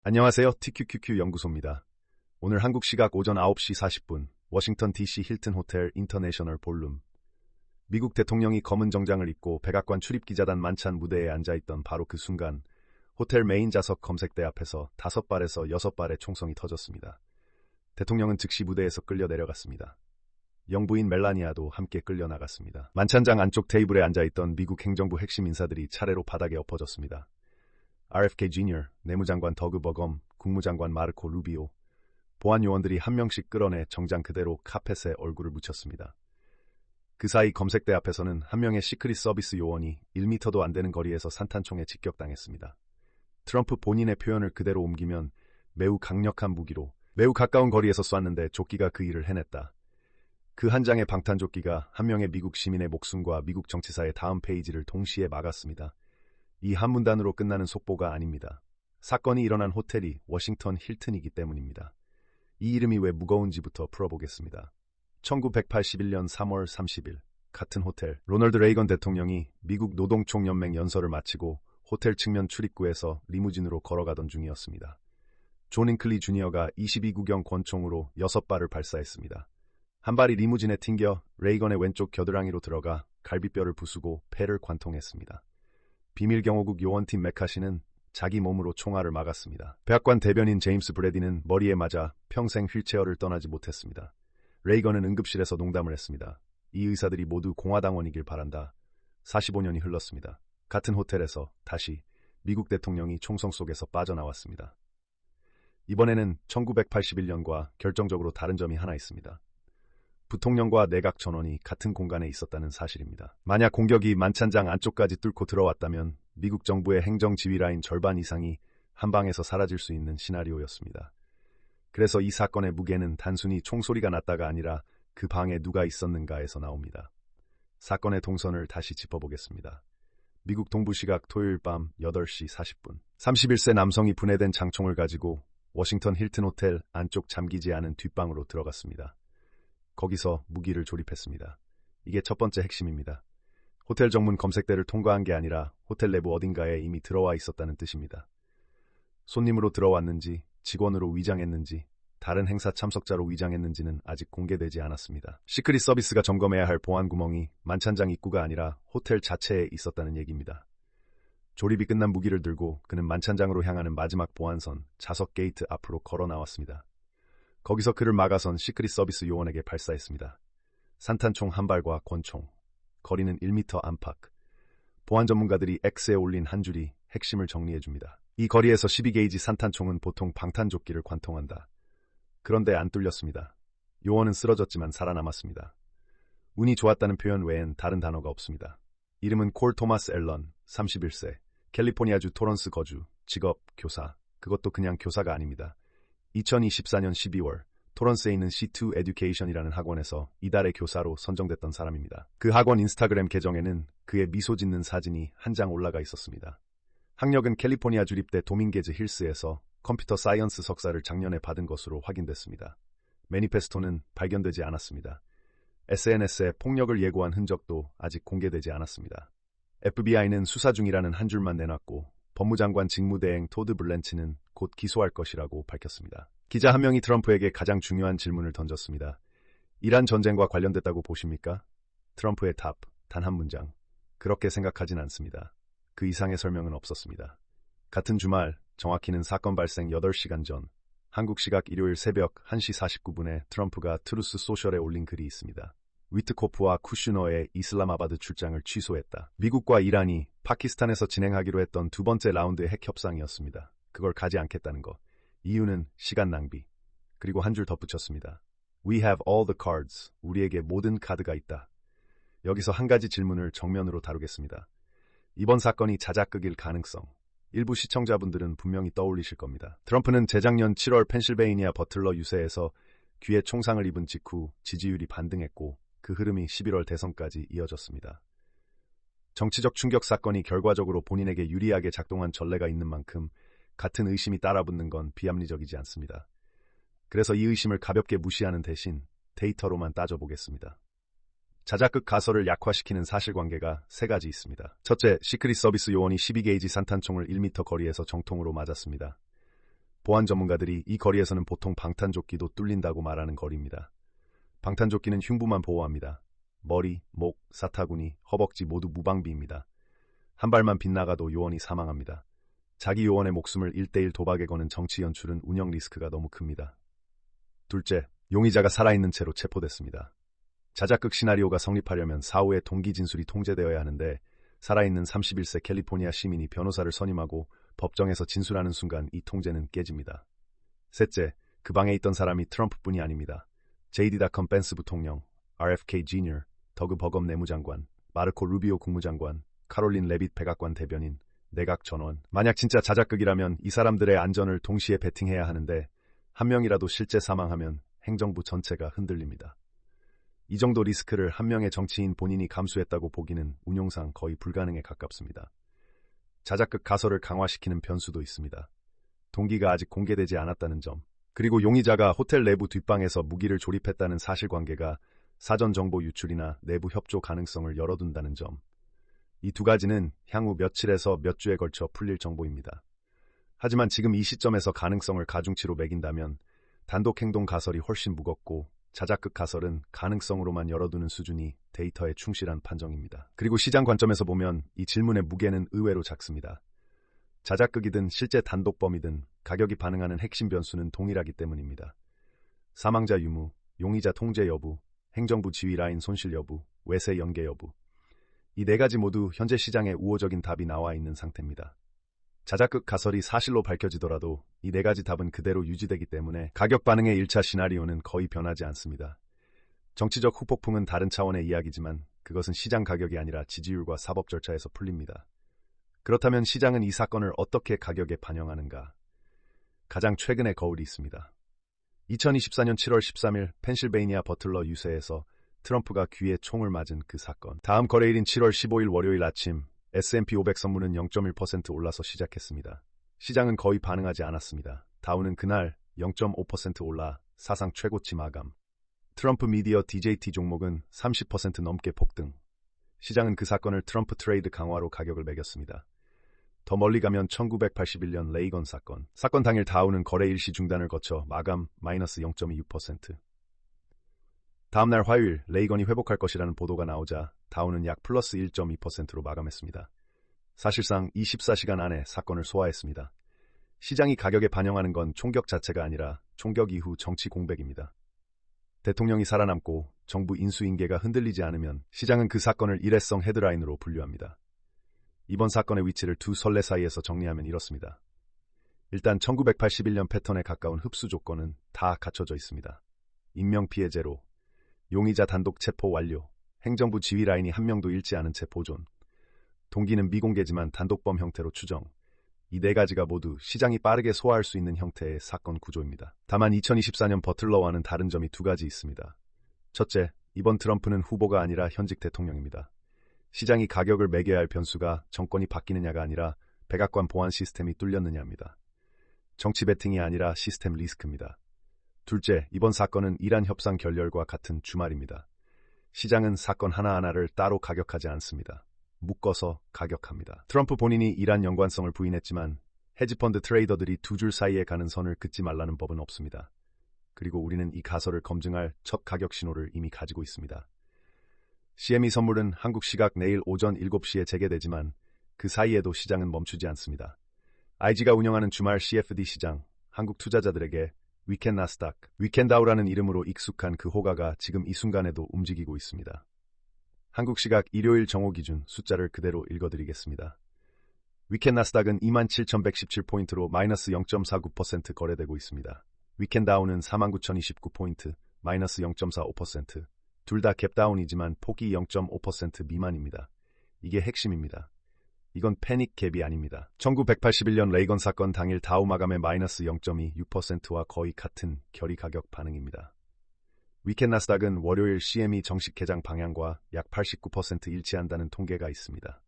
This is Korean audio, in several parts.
안녕하세요. TQQQ 연구소입니다. 오늘 한국 시각 오전 9시 40분 워싱턴 DC 힐튼 호텔 인터내셔널 볼룸. 미국 대통령이 검은 정장을 입고 백악관 출입기자단 만찬 무대에 앉아있던 바로 그 순간 호텔 메인 좌석 검색대 앞에서 5발에서 6발의 총성이 터졌습니다. 대통령은 즉시 무대에서 끌려 내려갔습니다. 영부인 멜라니아도 함께 끌려 나갔습니다. 만찬장 안쪽 테이블에 앉아있던 미국 행정부 핵심 인사들이 차례로 바닥에 엎어졌습니다. RFK Jr., 내무장관 더그 버검, 국무장관 마르코 루비오, 보안 요원들이 한 명씩 끌어내 정장 그대로 카펫에 얼굴을 묻혔습니다. 그 사이 검색대 앞에서는 한 명의 시크릿 서비스 요원이 1m도 안 되는 거리에서 산탄총에 직격당했습니다. 트럼프 본인의 표현을 그대로 옮기면 매우 강력한 무기로 매우 가까운 거리에서 쐈는데 조끼가 그 일을 해냈다. 그 한 장의 방탄조끼가 한 명의 미국 시민의 목숨과 미국 정치사의 다음 페이지를 동시에 막았습니다. 이 한 문단으로 끝나는 속보가 아닙니다. 사건이 일어난 호텔이 워싱턴 힐튼이기 때문입니다. 이 이름이 왜 무거운지부터 풀어보겠습니다. 1981년 3월 30일 같은 호텔, 로널드 레이건 대통령이 미국 노동총연맹 연설을 마치고 호텔 측면 출입구에서 리무진으로 걸어가던 중이었습니다. 존 잉클리 주니어가 22구경 권총으로 6발을 발사했습니다. 한 발이 리무진에 튕겨 레이건의 왼쪽 겨드랑이로 들어가 갈비뼈를 부수고 폐를 관통했습니다. 비밀경호국 요원팀 메카시는 자기 몸으로 총알을 막았습니다. 백악관 대변인 제임스 브래디는 머리에 맞아 평생 휠체어를 떠나지 못했습니다. 레이건은 응급실에서 농담을 했습니다. 이 의사들이 모두 공화당원이길 바란다. 45년이 흘렀습니다. 같은 호텔에서 다시 미국 대통령이 총성 속에서 빠져나왔습니다. 이번에는 1981년과 결정적으로 다른 점이 하나 있습니다. 부통령과 내각 전원이 같은 공간에 있었다는 사실입니다. 만약 공격이 만찬장 안쪽까지 뚫고 들어왔다면 미국 정부의 행정 지휘 라인 절반 이상이 한 방에서 사라질 수 있는 시나리오였습니다. 그래서 이 사건의 무게는 단순히 총소리가 났다가 아니라 그 방에 누가 있었는가에서 나옵니다. 사건의 동선을 다시 짚어보겠습니다. 미국 동부 시각 토요일 밤 8시 40분 31세 남성이 분해된 장총을 가지고 워싱턴 힐튼 호텔 안쪽 잠기지 않은 뒷방으로 들어갔습니다. 거기서 무기를 조립했습니다. 이게 첫 번째 핵심입니다. 호텔 정문 검색대를 통과한 게 아니라 호텔 내부 어딘가에 이미 들어와 있었다는 뜻입니다. 손님으로 들어왔는지, 직원으로 위장했는지, 다른 행사 참석자로 위장했는지는 아직 공개되지 않았습니다. 시크릿 서비스가 점검해야 할 보안 구멍이 만찬장 입구가 아니라 호텔 자체에 있었다는 얘기입니다. 조립이 끝난 무기를 들고 그는 만찬장으로 향하는 마지막 보안선, 좌석 게이트 앞으로 걸어 나왔습니다. 거기서 그를 막아선 시크릿 서비스 요원에게 발사했습니다. 산탄총 한 발과 권총. 거리는 1m 안팎. 보안 전문가들이 X에 올린 한 줄이 핵심을 정리해줍니다. 이 거리에서 12게이지 산탄총은 보통 방탄조끼를 관통한다. 그런데 안 뚫렸습니다. 요원은 쓰러졌지만 살아남았습니다. 운이 좋았다는 표현 외엔 다른 단어가 없습니다. 이름은 콜 토마스 앨런, 31세, 캘리포니아주 토런스 거주, 직업 교사. 그것도 그냥 교사가 아닙니다. 2024년 12월 토런스에 있는 C2 에듀케이션이라는 학원에서 이달의 교사로 선정됐던 사람입니다. 그 학원 인스타그램 계정에는 그의 미소 짓는 사진이 한 장 올라가 있었습니다. 학력은 캘리포니아 주립대 도밍게즈 힐스에서 컴퓨터 사이언스 석사를 작년에 받은 것으로 확인됐습니다. 매니페스토는 발견되지 않았습니다. SNS에 폭력을 예고한 흔적도 아직 공개되지 않았습니다. FBI는 수사 중이라는 한 줄만 내놨고 법무장관 직무대행 토드 블렌치는 곧 기소할 것이라고 밝혔습니다. 기자 한 명이 트럼프에게 가장 중요한 질문을 던졌습니다. 이란 전쟁과 관련됐다고 보십니까? 트럼프의 답, 단 한 문장. 그렇게 생각하진 않습니다. 그 이상의 설명은 없었습니다. 같은 주말, 정확히는 사건 발생 8시간 전, 한국 시각 일요일 새벽 1시 49분에 트럼프가 트루스 소셜에 올린 글이 있습니다. 위트코프와 쿠슈너의 이슬람아바드 출장을 취소했다. 미국과 이란이 파키스탄에서 진행하기로 했던 두 번째 라운드의 핵 협상이었습니다. 그걸 가지 않겠다는 것. 이유는 시간 낭비. 그리고 한 줄 덧붙였습니다. We have all the cards. 우리에게 모든 카드가 있다. 여기서 한 가지 질문을 정면으로 다루겠습니다. 이번 사건이 자작극일 가능성. 일부 시청자분들은 분명히 떠올리실 겁니다. 트럼프는 재작년 7월 펜실베이니아 버틀러 유세에서 귀에 총상을 입은 직후 지지율이 반등했고 그 흐름이 11월 대선까지 이어졌습니다. 정치적 충격 사건이 결과적으로 본인에게 유리하게 작동한 전례가 있는 만큼 같은 의심이 따라붙는 건 비합리적이지 않습니다. 그래서 이 의심을 가볍게 무시하는 대신 데이터로만 따져보겠습니다. 자작극 가설을 약화시키는 사실관계가 세 가지 있습니다. 첫째, 시크릿 서비스 요원이 12게이지 산탄총을 1m 거리에서 정통으로 맞았습니다. 보안 전문가들이 이 거리에서는 보통 방탄조끼도 뚫린다고 말하는 거리입니다. 방탄조끼는 흉부만 보호합니다. 머리, 목, 사타구니, 허벅지 모두 무방비입니다. 한 발만 빗나가도 요원이 사망합니다. 자기 요원의 목숨을 1대1 도박에 거는 정치 연출은 운영 리스크가 너무 큽니다. 둘째, 용의자가 살아있는 채로 체포됐습니다. 자작극 시나리오가 성립하려면 사후의 동기 진술이 통제되어야 하는데 살아있는 31세 캘리포니아 시민이 변호사를 선임하고 법정에서 진술하는 순간 이 통제는 깨집니다. 셋째, 그 방에 있던 사람이 트럼프뿐이 아닙니다. JD.com 벤스 부통령, RFK Jr., 더그 버검 내무장관, 마르코 루비오 국무장관, 카롤린 레빗 백악관 대변인, 내각 전원. 만약 진짜 자작극이라면 이 사람들의 안전을 동시에 베팅해야 하는데 한 명이라도 실제 사망하면 행정부 전체가 흔들립니다. 이 정도 리스크를 한 명의 정치인 본인이 감수했다고 보기는 운용상 거의 불가능에 가깝습니다. 자작극 가설을 강화시키는 변수도 있습니다. 동기가 아직 공개되지 않았다는 점, 그리고 용의자가 호텔 내부 뒷방에서 무기를 조립했다는 사실관계가 사전 정보 유출이나 내부 협조 가능성을 열어둔다는 점. 이 두 가지는 향후 며칠에서 몇 주에 걸쳐 풀릴 정보입니다. 하지만 지금 이 시점에서 가능성을 가중치로 매긴다면 단독 행동 가설이 훨씬 무겁고 자작극 가설은 가능성으로만 열어두는 수준이 데이터에 충실한 판정입니다. 그리고 시장 관점에서 보면 이 질문의 무게는 의외로 작습니다. 자작극이든 실제 단독범이든 가격이 반응하는 핵심 변수는 동일하기 때문입니다. 사망자 유무, 용의자 통제 여부, 행정부 지휘 라인 손실 여부, 외세 연계 여부. 이 네 가지 모두 현재 시장에 우호적인 답이 나와 있는 상태입니다. 자작극 가설이 사실로 밝혀지더라도 이 네 가지 답은 그대로 유지되기 때문에 가격 반응의 1차 시나리오는 거의 변하지 않습니다. 정치적 후폭풍은 다른 차원의 이야기지만 그것은 시장 가격이 아니라 지지율과 사법 절차에서 풀립니다. 그렇다면 시장은 이 사건을 어떻게 가격에 반영하는가? 가장 최근의 거울이 있습니다. 2024년 7월 13일 펜실베이니아 버틀러 유세에서 트럼프가 귀에 총을 맞은 그 사건. 다음 거래일인 7월 15일 월요일 아침 S&P 500 선물은 0.1% 올라서 시작했습니다. 시장은 거의 반응하지 않았습니다. 다우는 그날 0.5% 올라 사상 최고치 마감. 트럼프 미디어 DJT 종목은 30% 넘게 폭등. 시장은 그 사건을 트럼프 트레이드 강화로 가격을 매겼습니다. 더 멀리 가면 1981년 레이건 사건. 사건 당일 다우는 거래 일시 중단을 거쳐 마감 마이너스 0.26%. 다음날 화요일 레이건이 회복할 것이라는 보도가 나오자 다우는 약 플러스 1.2%로 마감했습니다. 사실상 24시간 안에 사건을 소화했습니다. 시장이 가격에 반영하는 건 총격 자체가 아니라 총격 이후 정치 공백입니다. 대통령이 살아남고 정부 인수인계가 흔들리지 않으면 시장은 그 사건을 일회성 헤드라인으로 분류합니다. 이번 사건의 위치를 두 선례 사이에서 정리하면 이렇습니다. 일단 1981년 패턴에 가까운 흡수 조건은 다 갖춰져 있습니다. 인명피해 제로, 용의자 단독 체포 완료, 행정부 지휘 라인이 한 명도 잃지 않은 채 보존, 동기는 미공개지만 단독범 형태로 추정. 이 네 가지가 모두 시장이 빠르게 소화할 수 있는 형태의 사건 구조입니다. 다만 2024년 버틀러와는 다른 점이 두 가지 있습니다. 첫째, 이번 트럼프는 후보가 아니라 현직 대통령입니다. 시장이 가격을 매겨야 할 변수가 정권이 바뀌느냐가 아니라 백악관 보안 시스템이 뚫렸느냐입니다. 정치 베팅이 아니라 시스템 리스크입니다. 둘째, 이번 사건은 이란 협상 결렬과 같은 주말입니다. 시장은 사건 하나하나를 따로 가격하지 않습니다. 묶어서 가격합니다. 트럼프 본인이 이란 연관성을 부인했지만 헤지펀드 트레이더들이 두 줄 사이에 가는 선을 긋지 말라는 법은 없습니다. 그리고 우리는 이 가설을 검증할 첫 가격 신호를 이미 가지고 있습니다. CME 선물은 한국 시각 내일 오전 7시에 재개되지만 그 사이에도 시장은 멈추지 않습니다. IG가 운영하는 주말 CFD 시장, 한국 투자자들에게 위켄 나스닥, 위켄 다우라는 이름으로 익숙한 그 호가가 지금 이 순간에도 움직이고 있습니다. 한국 시각 일요일 정오 기준 숫자를 그대로 읽어드리겠습니다. 위켄 나스닥은 27,117포인트로 마이너스 0.49% 거래되고 있습니다. 위켄 다우는 49,029포인트, 마이너스 0.45%. 둘 다 갭다운이지만 폭이 0.5% 미만입니다. 이게 핵심입니다. 이건 패닉 갭이 아닙니다. 1981년 레이건 사건 당일 다우 마감의 마이너스 0.26%와 거의 같은 결의 가격 반응입니다. 위켄 나스닥은 월요일 CME 정식 개장 방향과 약 89% 일치한다는 통계가 있습니다.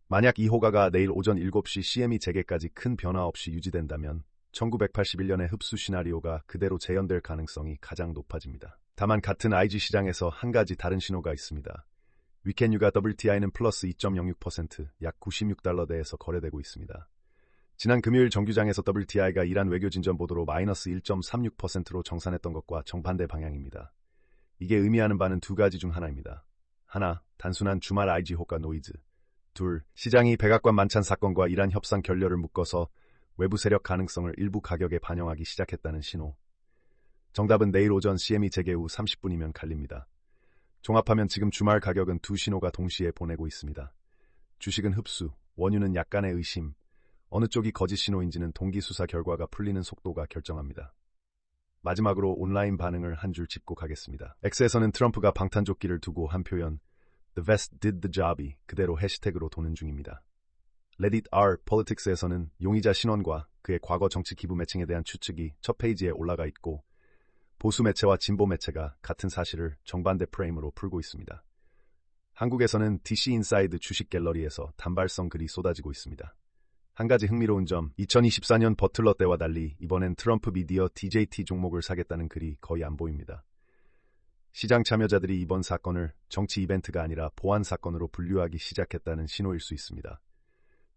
만약 이 호가가 내일 오전 7시 CME 재개까지 큰 변화 없이 유지된다면 1981년의 흡수 시나리오가 그대로 재현될 가능성이 가장 높아집니다. 다만 같은 IG 시장에서 한 가지 다른 신호가 있습니다. 위켄 유가 WTI는 플러스 2.06%, 약 $96대에서 거래되고 있습니다. 지난 금요일 정규장에서 WTI가 이란 외교진전 보도로 마이너스 1.36%로 정산했던 것과 정반대 방향입니다. 이게 의미하는 바는 두 가지 중 하나입니다. 하나, 단순한 주말 IG 호가 노이즈. 둘, 시장이 백악관 만찬 사건과 이란 협상 결렬을 묶어서 외부 세력 가능성을 일부 가격에 반영하기 시작했다는 신호. 정답은 내일 오전 CME 재개 후 30분이면 갈립니다. 종합하면 지금 주말 가격은 두 신호가 동시에 보내고 있습니다. 주식은 흡수, 원유는 약간의 의심. 어느 쪽이 거짓 신호인지는 동기 수사 결과가 풀리는 속도가 결정합니다. 마지막으로 온라인 반응을 한 줄 짚고 가겠습니다. X에서는 트럼프가 방탄조끼를 두고 한 표현 The vest did the job이 그대로 해시태그로 도는 중입니다. Reddit R Politics에서는 용의자 신원과 그의 과거 정치 기부 매칭에 대한 추측이 첫 페이지에 올라가 있고 보수 매체와 진보 매체가 같은 사실을 정반대 프레임으로 풀고 있습니다. 한국에서는 DC 인사이드 주식 갤러리에서 단발성 글이 쏟아지고 있습니다. 한 가지 흥미로운 점, 2024년 버틀러 때와 달리 이번엔 트럼프 미디어 DJT 종목을 사겠다는 글이 거의 안 보입니다. 시장 참여자들이 이번 사건을 정치 이벤트가 아니라 보안 사건으로 분류하기 시작했다는 신호일 수 있습니다.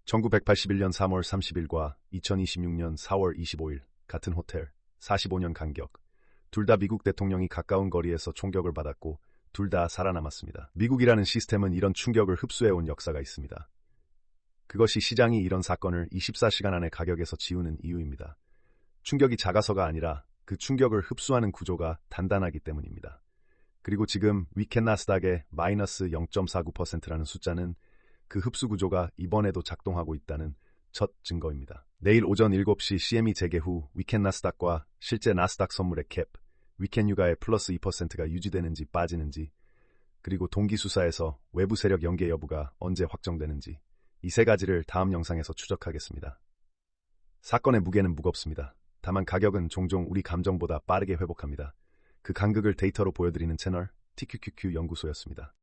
1981년 3월 30일과 2026년 4월 25일 같은 호텔, 45년 간격. 둘 다 미국 대통령이 가까운 거리에서 총격을 받았고 둘 다 살아남았습니다. 미국이라는 시스템은 이런 충격을 흡수해온 역사가 있습니다. 그것이 시장이 이런 사건을 24시간 안에 가격에서 지우는 이유입니다. 충격이 작아서가 아니라 그 충격을 흡수하는 구조가 단단하기 때문입니다. 그리고 지금 위켄 나스닥의 마이너스 0.49%라는 숫자는 그 흡수 구조가 이번에도 작동하고 있다는 첫 증거입니다. 내일 오전 7시 CME 재개 후 위켄 나스닥과 실제 나스닥 선물의 캡, 위켄 유가의 플러스 2%가 유지되는지 빠지는지, 그리고 동기 수사에서 외부 세력 연계 여부가 언제 확정되는지 이 세 가지를 다음 영상에서 추적하겠습니다. 사건의 무게는 무겁습니다. 다만 가격은 종종 우리 감정보다 빠르게 회복합니다. 그 간극을 데이터로 보여드리는 채널 TQQQ 연구소였습니다.